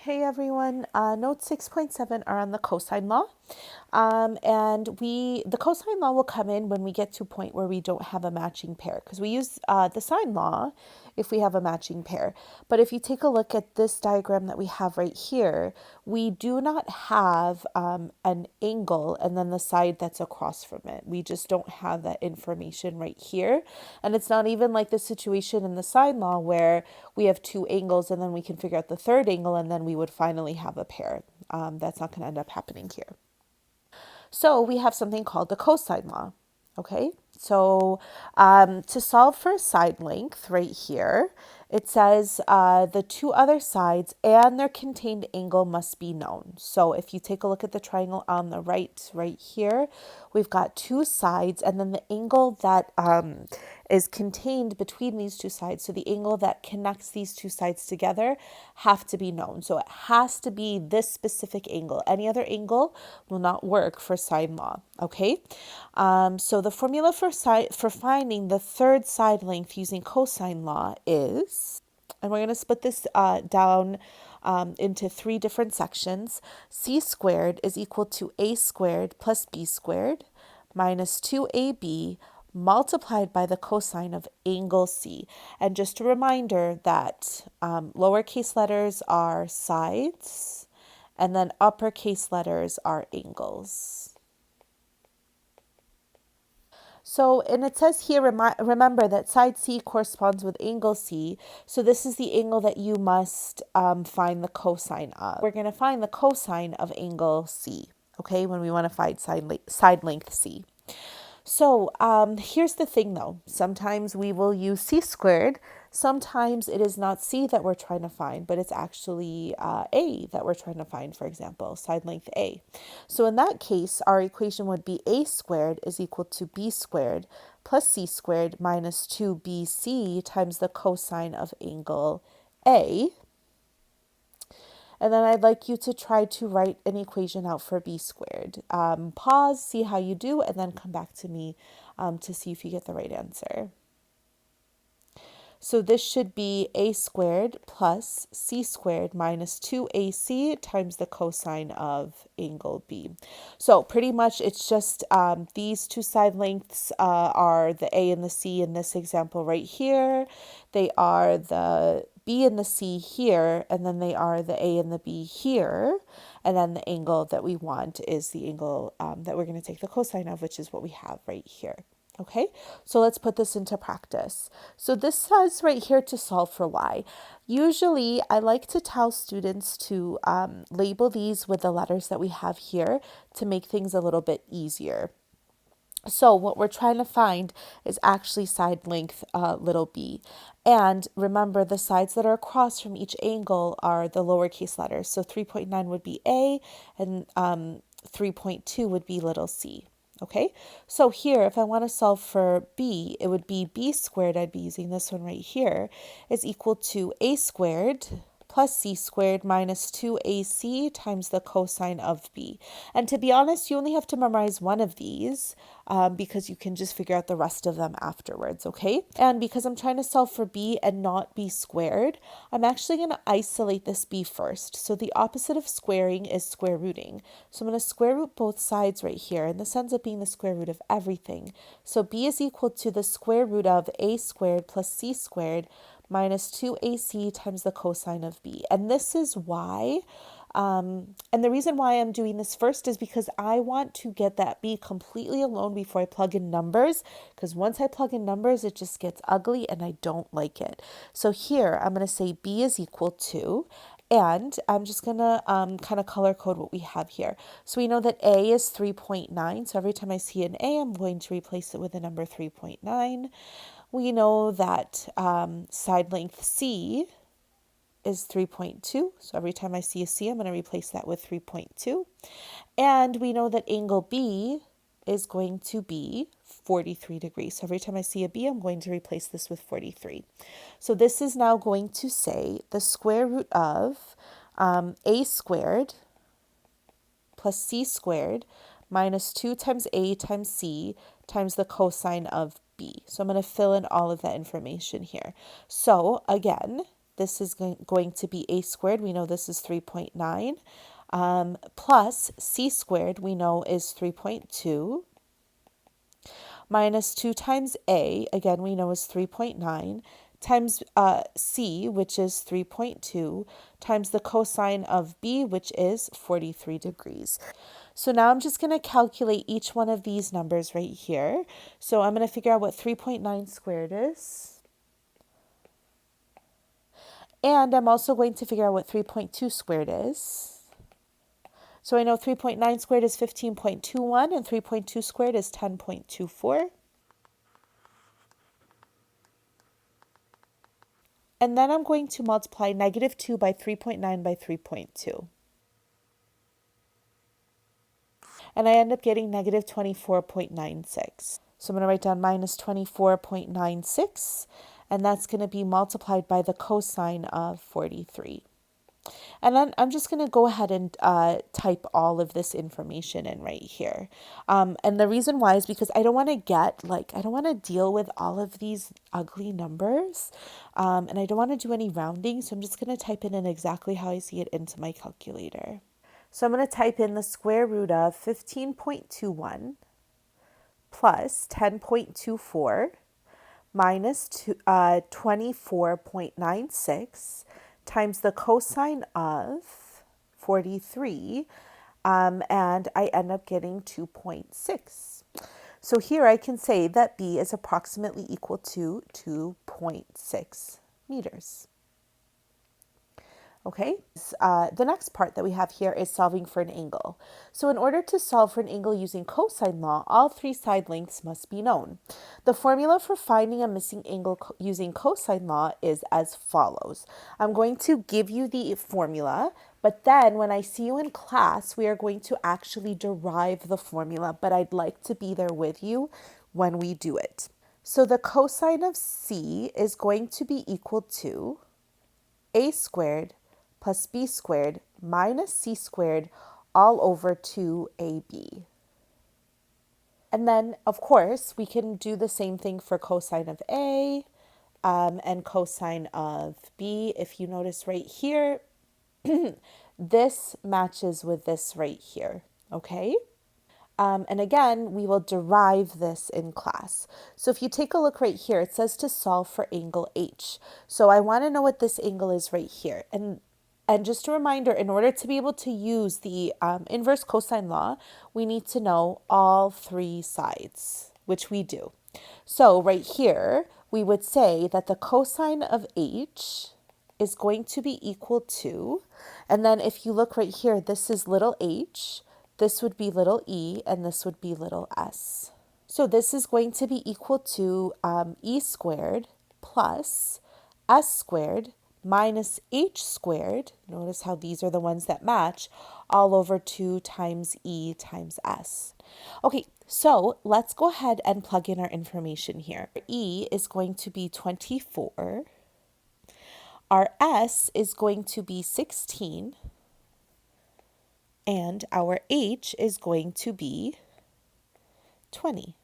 Hey everyone, note 6.7 are on the cosine law. The cosine law will come in when we get to a point where we don't have a matching pair, because we use the sine law if we have a matching pair. But if you take a look at this diagram that we have right here, we do not have an angle and then the side that's across from it. We just don't have that information right here. And it's not even like the situation in the sine law where we have two angles and then we can figure out the third angle and then we would finally have a pair. That's not going to end up happening here. So we have something called the cosine law. Okay, so to solve for side length right here, it says the two other sides and their contained angle must be known. So if you take a look at the triangle on the right here, we've got two sides and then the angle that is contained between these two sides. So the angle that connects these two sides together have to be known. So it has to be this specific angle. Any other angle will not work for sine law. Okay, so the formula for finding the third side length using cosine law is, and we're going to split this down into three different sections. C squared is equal to a squared plus b squared minus 2ab multiplied by the cosine of angle C. And just a reminder that lowercase letters are sides and then uppercase letters are angles. So, and it says here, remember that side C corresponds with angle C. So this is the angle that you must find the cosine of. We're going to find the cosine of angle C, okay, when we want to find side length C. So here's the thing though. Sometimes we will use C squared. Sometimes it is not C that we're trying to find, but it's actually A that we're trying to find, for example, side length A. So in that case, our equation would be A squared is equal to B squared plus C squared minus 2BC times the cosine of angle A. And then I'd like you to try to write an equation out for b squared. Pause, see how you do, and then come back to me to see if you get the right answer. So this should be a squared plus c squared minus 2ac times the cosine of angle B. So pretty much it's just these two side lengths are the a and the c in this example right here. They are the B and the C here, and then they are the A and the B here. And then the angle that we want is the angle that we're going to take the cosine of, which is what we have right here. Okay, so let's put this into practice. So this says right here to solve for y. Usually I like to tell students to label these with the letters that we have here to make things a little bit easier. So what we're trying to find is actually side length little b. And remember, the sides that are across from each angle are the lowercase letters. So 3.9 would be a, and 3.2 would be little c. Okay, so here, if I want to solve for b, it would be b squared, I'd be using this one right here, is equal to a squared plus c squared minus 2ac times the cosine of b. And to be honest, you only have to memorize one of these because you can just figure out the rest of them afterwards, okay? And because I'm trying to solve for b and not b squared, I'm actually going to isolate this b first. So the opposite of squaring is square rooting. So I'm going to square root both sides right here, and this ends up being the square root of everything. So b is equal to the square root of a squared plus c squared minus 2ac times the cosine of b. And this is why, and the reason why I'm doing this first is because I want to get that b completely alone before I plug in numbers, because once I plug in numbers, it just gets ugly and I don't like it. So here, I'm going to say b is equal to, and I'm just going to kind of color code what we have here. So we know that a is 3.9. So every time I see an a, I'm going to replace it with the number 3.9. We know that side length C is 3.2. So every time I see a C, I'm going to replace that with 3.2. And we know that angle B is going to be 43 degrees. So every time I see a B, I'm going to replace this with 43. So this is now going to say the square root of a squared plus c squared minus 2 times a times c times the cosine of b. So I'm going to fill in all of that information here. So again, this is going to be a squared. We know this is 3.9. Plus c squared, we know is 3.2. Minus 2 times a, again, we know is 3.9. Times c, which is 3.2, times the cosine of b, which is 43 degrees. So now I'm just going to calculate each one of these numbers right here. So I'm going to figure out what 3.9 squared is. And I'm also going to figure out what 3.2 squared is. So I know 3.9 squared is 15.21 and 3.2 squared is 10.24. And then I'm going to multiply negative 2 by 3.9 by 3.2. And I end up getting negative 24.96. So I'm going to write down minus 24.96, and that's going to be multiplied by the cosine of 43. And then I'm just going to go ahead and type all of this information in right here. And the reason why is because I don't want to I don't want to deal with all of these ugly numbers. And I don't want to do any rounding. So I'm just going to type it in exactly how I see it into my calculator. So I'm going to type in the square root of 15.21 plus 10.24 minus 24.96 times the cosine of 43, and I end up getting 2.6. So here I can say that b is approximately equal to 2.6 meters. Okay, the next part that we have here is solving for an angle. So in order to solve for an angle using cosine law, all three side lengths must be known. The formula for finding a missing angle using cosine law is as follows. I'm going to give you the formula, but then when I see you in class, we are going to actually derive the formula, but I'd like to be there with you when we do it. So the cosine of C is going to be equal to a squared plus b squared minus c squared all over 2ab. And then, of course, we can do the same thing for cosine of a and cosine of b. If you notice right here, this matches with this right here, okay? And again, we will derive this in class. So if you take a look right here, it says to solve for angle H. So I want to know what this angle is right here. And just a reminder, in order to be able to use the inverse cosine law, we need to know all three sides, which we do. So right here, we would say that the cosine of H is going to be equal to, and then if you look right here, this is little h, this would be little e, and this would be little s. So this is going to be equal to e squared plus s squared minus h squared, notice how these are the ones that match, all over 2 times e times s. Okay, so let's go ahead and plug in our information here. E is going to be 24. Our S is going to be 16, and our H is going to be 20.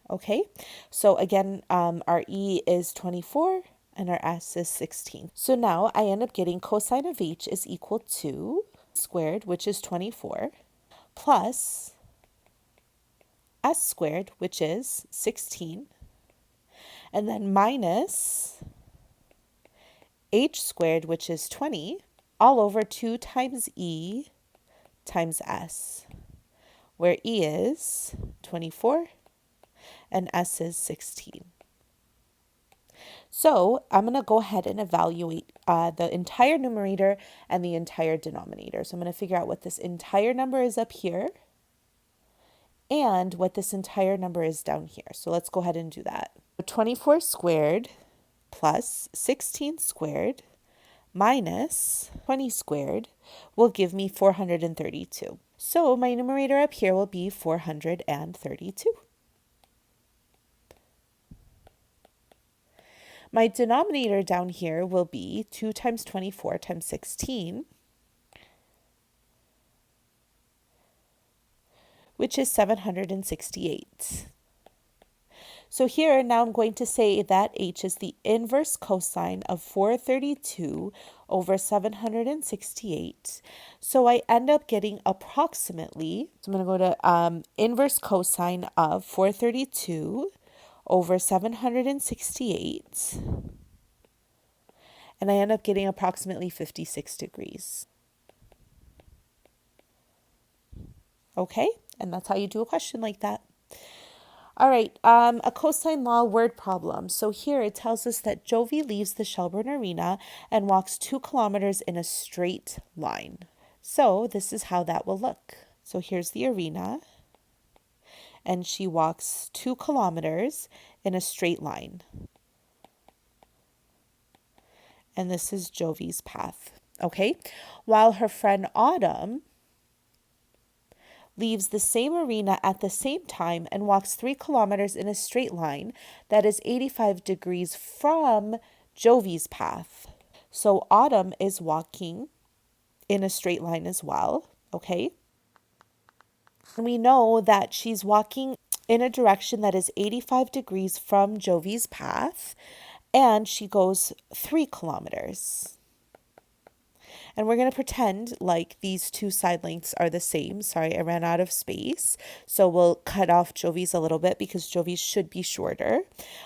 Okay, so again, our E is 24 and our S is 16. So now I end up getting cosine of H is equal to squared, which is 24, plus S squared, which is 16, and then minus H squared, which is 20, all over 2 times E times S, where E is 24 and S is 16. So I'm going to go ahead and evaluate the entire numerator and the entire denominator. So I'm going to figure out what this entire number is up here and what this entire number is down here. So let's go ahead and do that. 24 squared plus 16 squared minus 20 squared will give me 432. So my numerator up here will be 432. My denominator down here will be 2 times 24 times 16, which is 768. So here now I'm going to say that h is the inverse cosine of 432 over 768. So I end up getting approximately, so I'm going to go to inverse cosine of 432 over 768. And I end up getting approximately 56 degrees. Okay, and that's how you do a question like that. All right, a cosine law word problem. So here it tells us that Jovi leaves the Shelburne Arena and walks 2 kilometers in a straight line. So this is how that will look. So here's the arena, and she walks 2 kilometers in a straight line. And this is Jovi's path. Okay, while her friend Autumn leaves the same arena at the same time and walks 3 kilometers in a straight line that is 85 degrees from Jovi's path. So Autumn is walking in a straight line as well, okay? And we know that she's walking in a direction that is 85 degrees from Jovi's path, and she goes 3 kilometers. And we're going to pretend like these two side lengths are the same. Sorry, I ran out of space. So we'll cut off Jovi's a little bit because Jovi's should be shorter.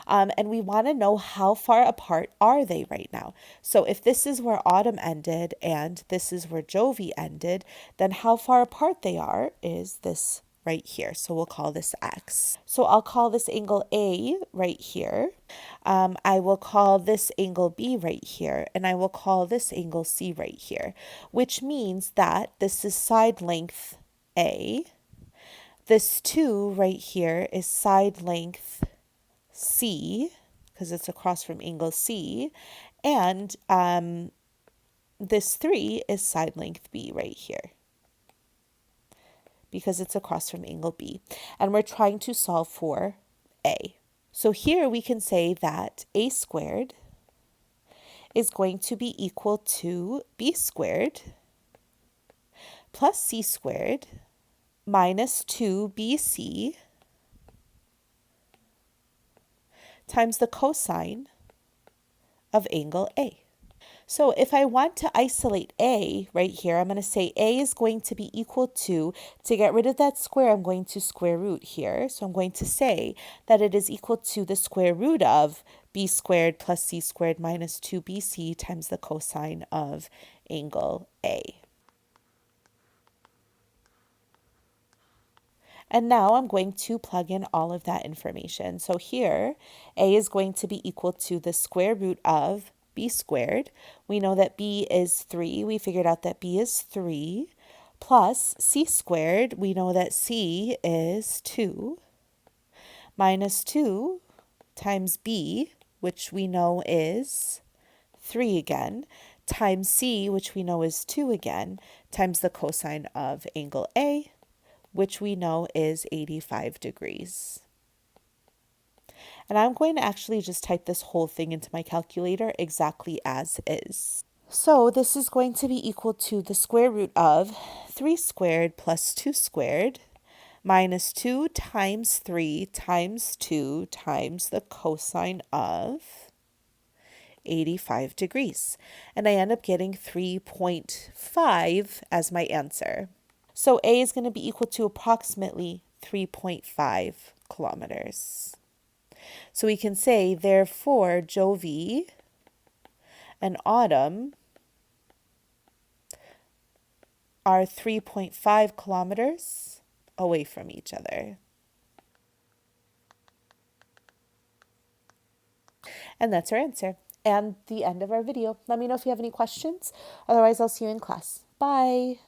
And we want to know how far apart are they right now. So if this is where Autumn ended and this is where Jovi ended, then how far apart they are is this right here. So we'll call this X. So I'll call this angle A right here. I will call this angle B right here, and I will call this angle C right here, which means that this is side length A. This 2 right here is side length C, because it's across from angle C, and this 3 is side length B right here, because it's across from angle B. And we're trying to solve for A. So here we can say that A squared is going to be equal to B squared plus C squared minus 2BC times the cosine of angle A. So if I want to isolate A right here, I'm going to say A is going to be equal to get rid of that square, I'm going to square root here. So I'm going to say that it is equal to the square root of B squared plus C squared minus 2BC times the cosine of angle A. And now I'm going to plug in all of that information. So here, A is going to be equal to the square root of B squared. We know that B is 3. We figured out that B is 3. Plus C squared. We know that C is 2. Minus 2 times B, which we know is 3 again, times C, which we know is 2 again, times the cosine of angle A, which we know is 85 degrees. And I'm going to actually just type this whole thing into my calculator exactly as is. So this is going to be equal to the square root of 3 squared plus 2 squared minus 2 times 3 times 2 times the cosine of 85 degrees. And I end up getting 3.5 as my answer. So A is going to be equal to approximately 3.5 kilometers. So we can say, therefore, Jovi and Autumn are 3.5 kilometers away from each other. And that's our answer. And the end of our video. Let me know if you have any questions. Otherwise, I'll see you in class. Bye.